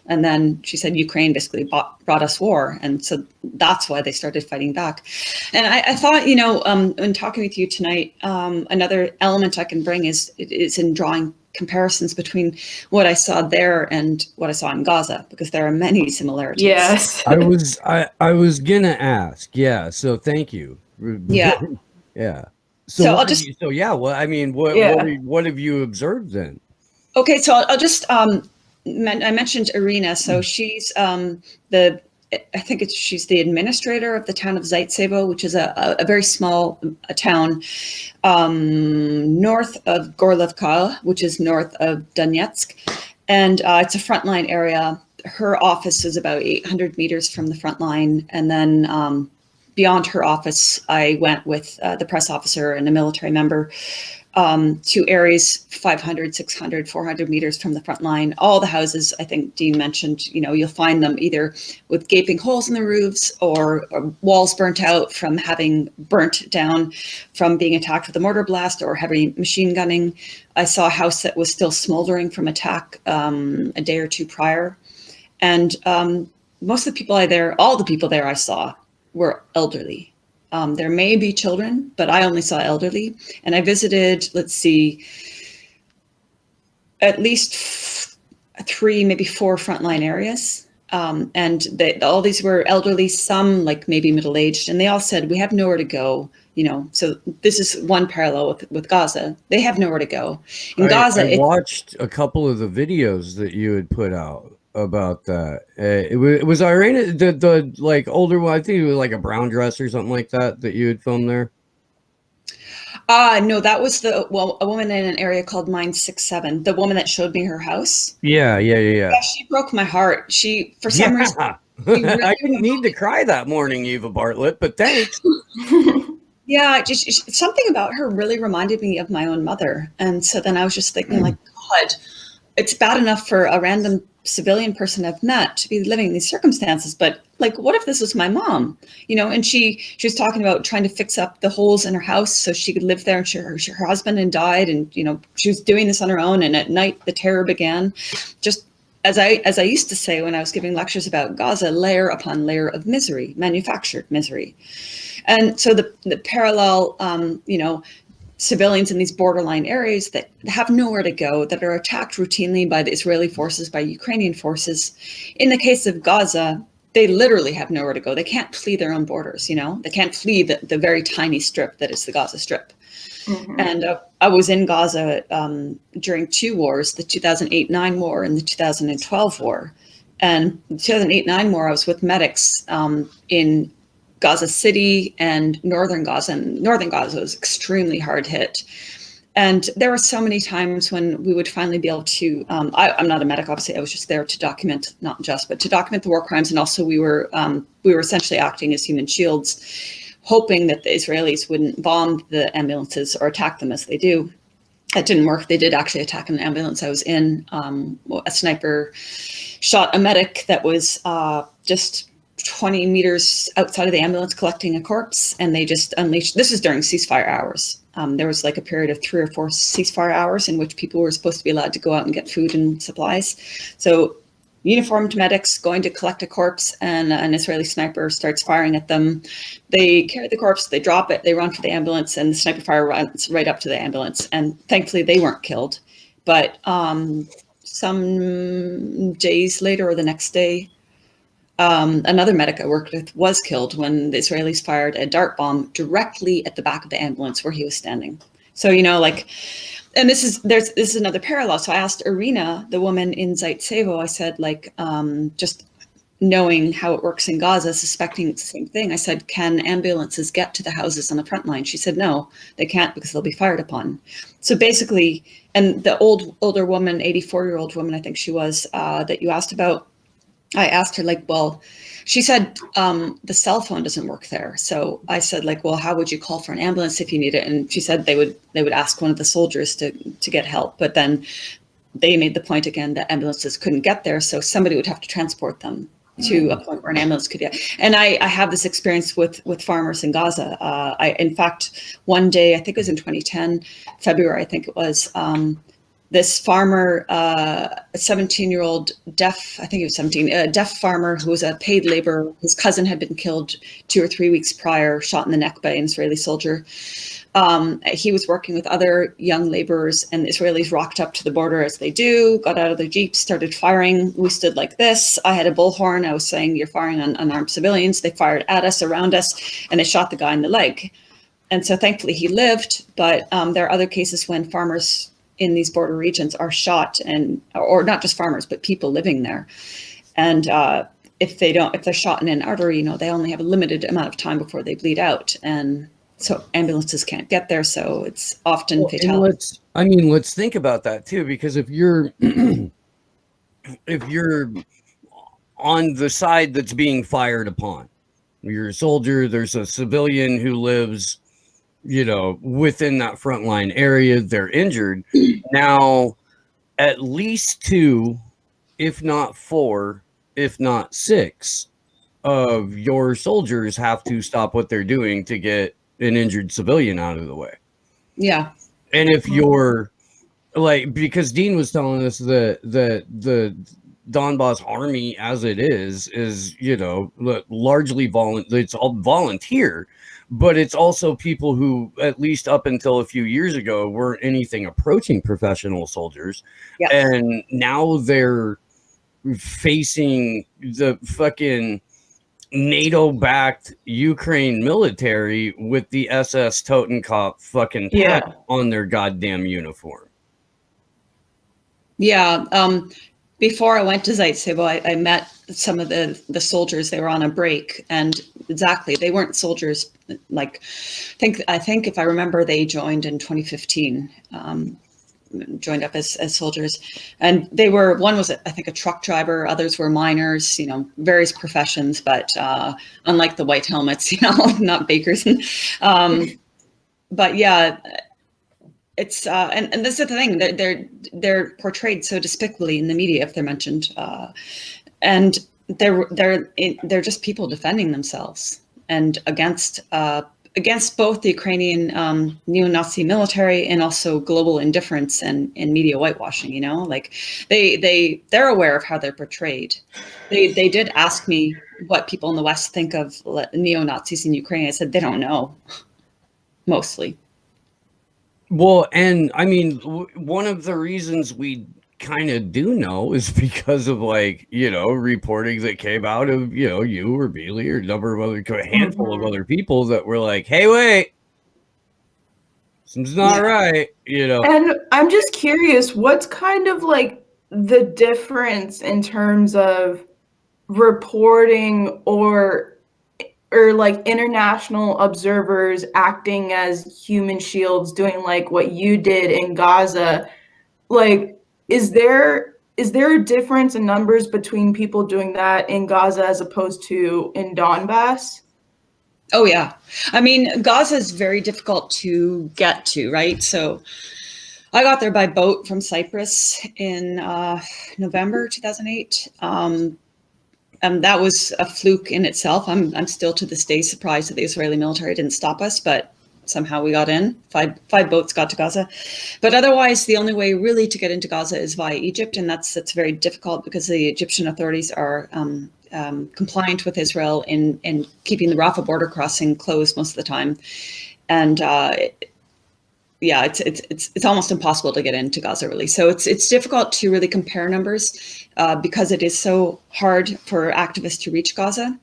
And then she said Ukraine basically brought us war. And so that's why they started fighting back. And I thought, in talking with you tonight, another element I can bring is in drawing comparisons between what I saw there and what I saw in Gaza, because there are many similarities. Yes. I was gonna ask. Yeah. So thank you. Yeah. Yeah. So what have you observed then? Okay, so I'll just I mentioned Irina. So she's she's the administrator of the town of Zaitsevo, which is a very small town north of Gorlivka, which is north of Donetsk, and it's a frontline area. Her office is about 800 meters from the front line, and then beyond her office, I went with the press officer and a military member to areas 500, 600, 400 meters from the front line. All the houses, I think Dean mentioned, you'll find them either with gaping holes in the roofs or walls burnt out from having burnt down from being attacked with a mortar blast or heavy machine gunning. I saw a house that was still smoldering from attack a day or two prior. And most of the people all the people there I saw were elderly. There may be children, but I only saw elderly. And I visited, at least 3, maybe 4 frontline areas. And all these were elderly, some like maybe middle-aged, and they all said, we have nowhere to go. So this is one parallel with Gaza. They have nowhere to go. In Gaza, I watched a couple of the videos that you had put out about that. It was Irina, the like older one. I think it was like a brown dress or something like that you had filmed there. No, that was a woman in an area called Mine 67. The woman that showed me her house. Yeah. She broke my heart. She, for some reason, really I didn't need to cry that morning, Eva Bartlett, but thanks. Yeah, just something about her really reminded me of my own mother. And so then I was just thinking, like, God, it's bad enough for a random civilian person I've met to be living in these circumstances, but like, what if this was my mom? And she was talking about trying to fix up the holes in her house so she could live there. And her husband had died, and she was doing this on her own. And at night, the terror began. Just as I used to say when I was giving lectures about Gaza, layer upon layer of misery, manufactured misery. And so the parallel, civilians in these borderline areas that have nowhere to go, that are attacked routinely by the Israeli forces, by Ukrainian forces. In the case of Gaza, they literally have nowhere to go. They can't flee their own borders, They can't flee the very tiny strip that is the Gaza Strip. Mm-hmm. And I was in Gaza during 2 wars, the 2008-9 war and the 2012 war. And the 2008-9 war, I was with medics in Gaza City and northern Gaza. And northern Gaza was extremely hard hit. And there were so many times when we would finally be able to, I'm not a medic, obviously, I was just there to document, but to document the war crimes. And also we were essentially acting as human shields, hoping that the Israelis wouldn't bomb the ambulances or attack them as they do. That didn't work. They did actually attack an ambulance I was in. A sniper shot a medic that was just 20 meters outside of the ambulance collecting a corpse, and they just unleashed. This is during ceasefire hours. There was like a period of 3 or 4 ceasefire hours in which people were supposed to be allowed to go out and get food and supplies. So uniformed medics going to collect a corpse, and an Israeli sniper starts firing at them. They carry the corpse, they drop it, they run for the ambulance, and the sniper fire runs right up to the ambulance. And thankfully they weren't killed. But some days later, or the next day, another medic I worked with was killed when the Israelis fired a dart bomb directly at the back of the ambulance where he was standing. So, and this is another parallel. So I asked Irina, the woman in Zaitsevo, I said, just knowing how it works in Gaza, suspecting it's the same thing. I said, can ambulances get to the houses on the front line? She said, no, they can't, because they'll be fired upon. So basically, and the older woman, 84-year-old woman, I think she was, that you asked about, I asked her, she said, the cell phone doesn't work there. So I said, well, how would you call for an ambulance if you need it? And she said they would ask one of the soldiers to get help. But then they made the point again that ambulances couldn't get there. So somebody would have to transport them to a point where an ambulance could get. And I have this experience with farmers in Gaza. In fact, one day, I think it was in 2010, February, I think it was, this farmer, a 17-year-old deaf, I think he was 17, a deaf farmer who was a paid laborer. His cousin had been killed 2 or 3 weeks prior, shot in the neck by an Israeli soldier. He was working with other young laborers, and the Israelis rocked up to the border as they do, got out of their jeeps, started firing. We stood like this. I had a bullhorn. I was saying, you're firing on unarmed civilians. They fired at us, around us, and they shot the guy in the leg. And so thankfully he lived, but there are other cases when farmers in these border regions are shot, and or not just farmers, but people living there. And if they're shot in an artery, they only have a limited amount of time before they bleed out. And so ambulances can't get there. So it's often fatal. Let's think about that too, because if you're if you're on the side that's being fired upon, you're a soldier, there's a civilian who lives, within that frontline area, they're injured. Now, at least 2, if not 4, if not 6 of your soldiers have to stop what they're doing to get an injured civilian out of the way. Yeah. And if you're because Dean was telling us that the Donbass army as it is largely it's all volunteer, but it's also people who, at least up until a few years ago, weren't anything approaching professional soldiers. Yeah. And now they're facing the fucking NATO-backed Ukraine military with the SS Totenkopf fucking pat on their goddamn uniform. Yeah. Before I went to Zaitsevo, I met some of the soldiers. They were on a break, and exactly, they weren't soldiers. Like, I think if I remember, they joined in 2015. Joined up as soldiers, and one was, I think, a truck driver, others were miners, various professions, but unlike the white helmets, not bakers. But yeah, it's and this is the thing, they're portrayed so despicably in the media if they're mentioned, and they're just people defending themselves and against both the Ukrainian neo-Nazi military and also global indifference and media whitewashing. Like they're aware of how they're portrayed. They did ask me what people in the West think of neo-Nazis in Ukraine. I said they don't know, mostly. Well, and I mean, one of the reasons we kind of do know is because of reporting that came out of you or Bealey or a handful of other people that were like, hey, wait, something's not right, And I'm just curious, what's kind of the difference in terms of reporting or international observers acting as human shields, doing what you did in Gaza? Is there a difference in numbers between people doing that in Gaza as opposed to in Donbass? Oh, yeah. I mean, Gaza is very difficult to get to, right? So I got there by boat from Cyprus in November 2008. And that was a fluke in itself. I'm still to this day surprised that the Israeli military didn't stop us, but somehow we got in. Five boats got to Gaza. But otherwise, the only way really to get into Gaza is via Egypt. And that's very difficult because the Egyptian authorities are compliant with Israel in keeping the Rafah border crossing closed most of the time. And it's almost impossible to get into Gaza, really. So it's difficult to really compare numbers because it is so hard for activists to reach Gaza.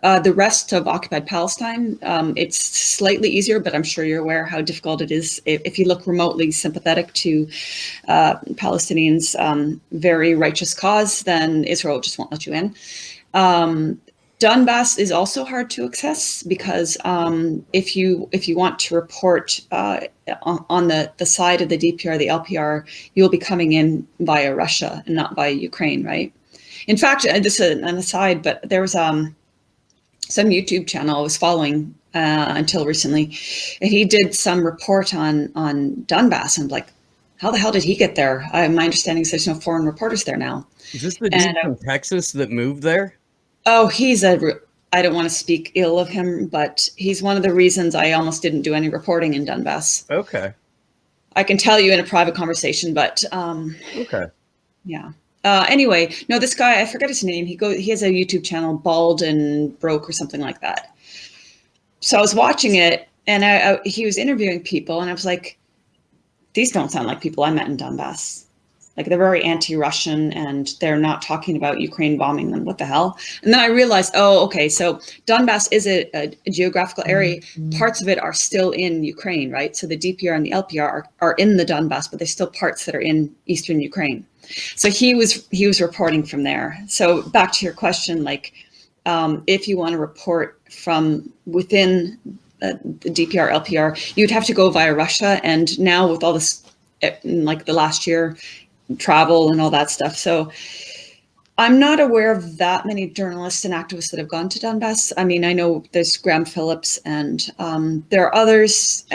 The rest of occupied Palestine, it's slightly easier, but I'm sure you're aware how difficult it is if you look remotely sympathetic to Palestinians' very righteous cause, then Israel just won't let you in. Donbass is also hard to access because if you want to report on the side of the DPR, the LPR, you'll be coming in via Russia and not via Ukraine, right? In fact, this is an aside, but there was some YouTube channel I was following until recently, and he did some report on Donbass, and I'm like, how the hell did he get there? My understanding is there's no foreign reporters there now. Is this the dude from Texas that moved there? Oh, I don't want to speak ill of him, but he's one of the reasons I almost didn't do any reporting in Donbass. Okay. I can tell you in a private conversation, but Okay. yeah. Anyway, no, this guy, I forget his name. He has a YouTube channel, Bald and Broke or something like that. So I was watching it, and he was interviewing people, and I was like, these don't sound like people I met in Donbass. Like, they're very anti-Russian, and they're not talking about Ukraine bombing them. What the hell? And then I realized, oh, okay, so Donbass is a geographical area. Parts of it are still in Ukraine, right? So the DPR and the LPR are in the Donbass, but there's still parts that are in eastern Ukraine. So he was reporting from there. So back to your question, like, if you want to report from within the DPR, LPR, you'd have to go via Russia. And now with all this, like the last year, travel and all that stuff. So I'm not aware of that many journalists and activists that have gone to Donbass. I mean, I know there's Graham Phillips, and there are others.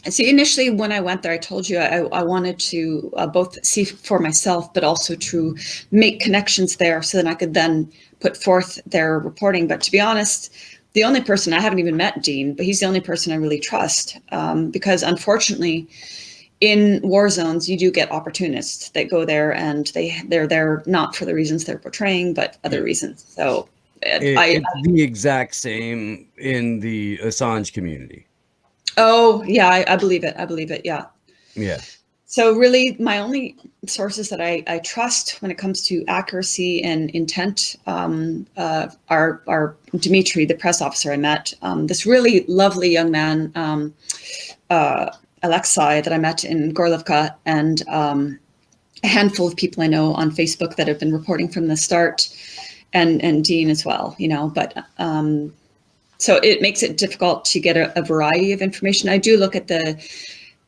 See, initially when I went there, I told you I wanted to both see for myself, but also to make connections there so that I could then put forth their reporting. But to be honest, the only person, I haven't even met Dean, but he's the only person I really trust, because unfortunately, in war zones, you do get opportunists that go there, and they're there not for the reasons they're portraying, but other reasons. So It's the exact same in the Assange community. Oh yeah, I believe it. I believe it. Yeah. Yeah. So really, my only sources that I trust when it comes to accuracy and intent are Dmitry, the press officer I met, this really lovely young man, Alexei, that I met in Gorlivka, and a handful of people I know on Facebook that have been reporting from the start, and Dean as well, you know, but so it makes it difficult to get a variety of information. I do look at the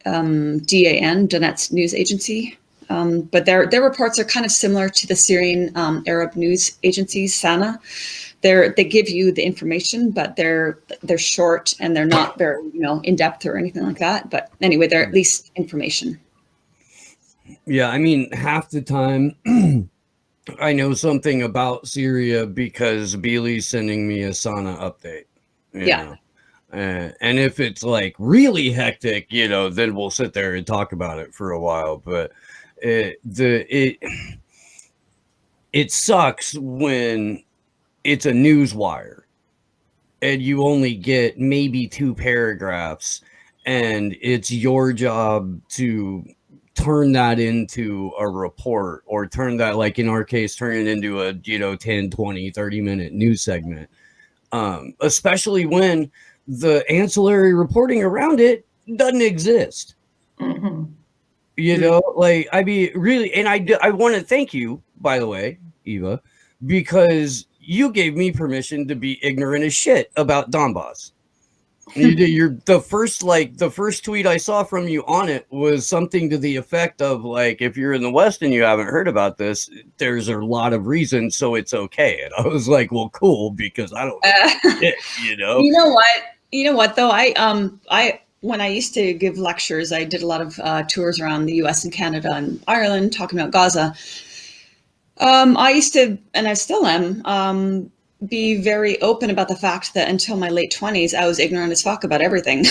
DAN, Donetsk News Agency, but their reports are kind of similar to the Syrian Arab news agencies, SANA. They give you the information, but they're short, and they're not very, you know, in depth or anything like that. But anyway, they're at least information. Yeah, I mean, half the time I know something about Syria because Beely's sending me a Sana update. You know? And if it's like really hectic, you know, then we'll sit there and talk about it for a while. But it sucks when it's a news wire and you only get maybe 2 paragraphs, and it's your job to turn that into a report, or turn that, like in our case, turn it into a, you know, 10, 20, 30-minute news segment. Especially when the ancillary reporting around it doesn't exist. Mm-hmm. You know, like, I mean, really, and I want to thank you, by the way, Eva, because you gave me permission to be ignorant as shit about Donbass. The first tweet I saw from you on it was something to the effect of, like, if you're in the West and you haven't heard about this, there's a lot of reasons, so it's okay. And I was like, well, cool, because I don't know shit, you know. You know what though, I when I used to give lectures, I did a lot of tours around the US and Canada and Ireland talking about Gaza. I used to, and I still am, be very open about the fact that until my late 20s, I was ignorant as fuck about everything.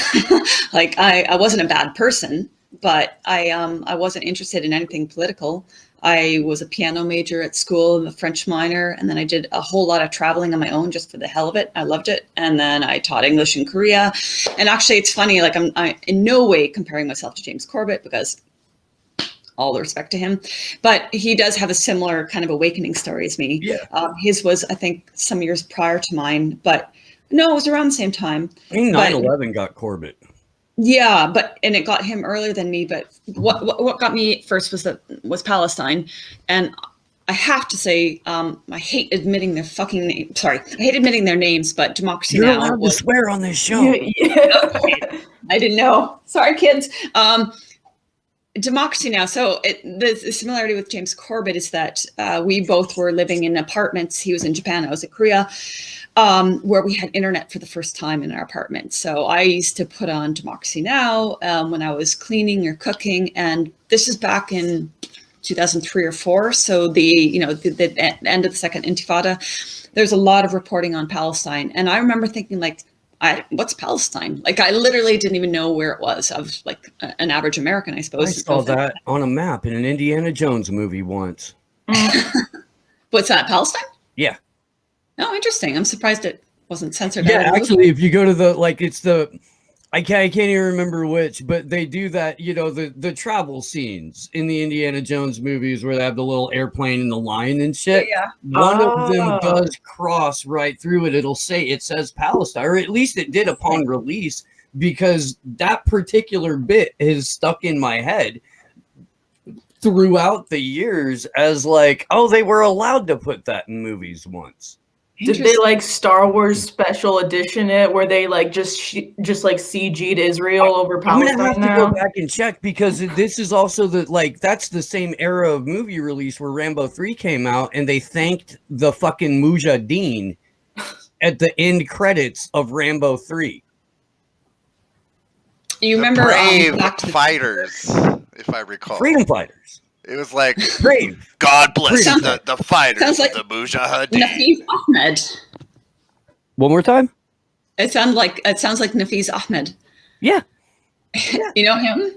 Like, I wasn't a bad person, but I wasn't interested in anything political. I was a piano major at school and a French minor, and then I did a whole lot of traveling on my own just for the hell of it. I loved it. And then I taught English in Korea. And actually, it's funny, like, I'm in no way comparing myself to James Corbett, because all the respect to him, but he does have a similar kind of awakening story as me. Yeah. His was, I think, some years prior to mine, but no, it was around the same time. I think 9/11 got Corbett. Yeah, and it got him earlier than me. But what got me first was Palestine, and I have to say, I hate admitting their fucking name. Sorry, I hate admitting their names, but Democracy You're Now! allowed to swear on this show. Yeah. I didn't know. Sorry, kids. Democracy Now! So the similarity with James Corbett is that we both were living in apartments. He was in Japan, I was in Korea, where we had internet for the first time in our apartment. So I used to put on Democracy Now! When I was cleaning or cooking, and this is back in 2003 or 4. So the end of the second Intifada, there's a lot of reporting on Palestine. And I remember thinking, like, what's Palestine? Like, I literally didn't even know where it was. I was like an average American, I suppose. I saw that on a map in an Indiana Jones movie once. What's that, Palestine? Yeah. Oh, interesting. I'm surprised it wasn't censored. Yeah, actually, if you go to the, like, it's the, I can't even remember which, but they do that, you know, the travel scenes in the Indiana Jones movies where they have the little airplane and the lion and shit. Yeah. One of them does cross right through it. It says Palestine, or at least it did upon release, because that particular bit is stuck in my head throughout the years as like, oh, they were allowed to put that in movies once. Did they like Star Wars special edition it where they like just like CG'd Israel over Palestine? I'm gonna have to go back and check, because this is also that's the same era of movie release where Rambo 3 came out, and they thanked the fucking Mujahideen at the end credits of Rambo 3. You remember Brave Fighters, if I recall. Freedom Fighters. It was like, Brave. God bless Sounds the fighters sounds like of the Mujahideen. Nafeez Ahmed. One more time. It sounds like Nafeez Ahmed. Yeah. You know him?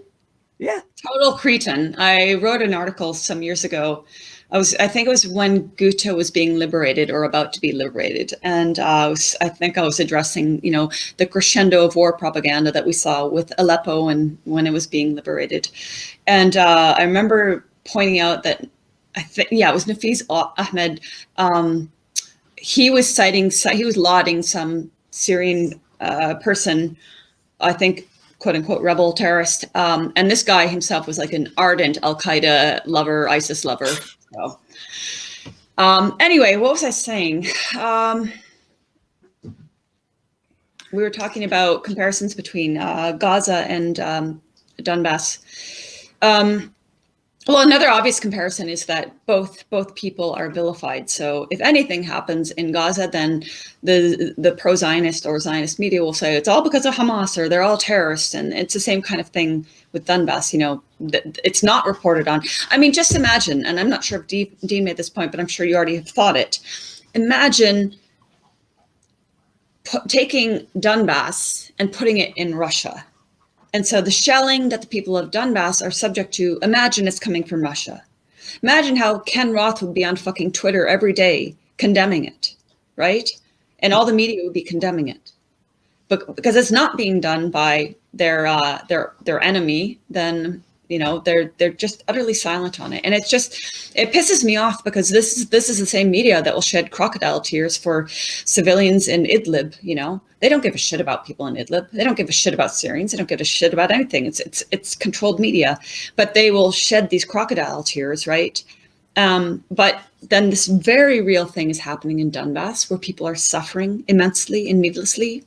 Yeah. Total cretin. I wrote an article some years ago. I think it was when Ghouta was being liberated or about to be liberated. And I think I was addressing, you know, the crescendo of war propaganda that we saw with Aleppo and when it was being liberated. And I remember pointing out that it was Nafeez Ahmed. He was lauding some Syrian person, I think, quote unquote, rebel terrorist. And this guy himself was like an ardent Al-Qaeda lover, ISIS lover. So, anyway, what was I saying? We were talking about comparisons between Gaza and Donbass. Well, another obvious comparison is that both people are vilified. So if anything happens in Gaza, then the pro-Zionist or Zionist media will say it's all because of Hamas, or they're all terrorists. And it's the same kind of thing with Donbass. You know, it's not reported on. I mean, just imagine, and I'm not sure if Dean made this point, but I'm sure you already have thought it. Imagine taking Donbass and putting it in Russia. And so the shelling that the people of Donbass are subject to, imagine it's coming from Russia. Imagine how Ken Roth would be on fucking Twitter every day condemning it, right? And all the media would be condemning it. But because it's not being done by their enemy, then, you know, they're just utterly silent on it. And it pisses me off, because this is the same media that will shed crocodile tears for civilians in Idlib. You know, they don't give a shit about people in Idlib. They don't give a shit about Syrians. They don't give a shit about anything. It's controlled media, but they will shed these crocodile tears, right? But then this very real thing is happening in Donbass, where people are suffering immensely and needlessly.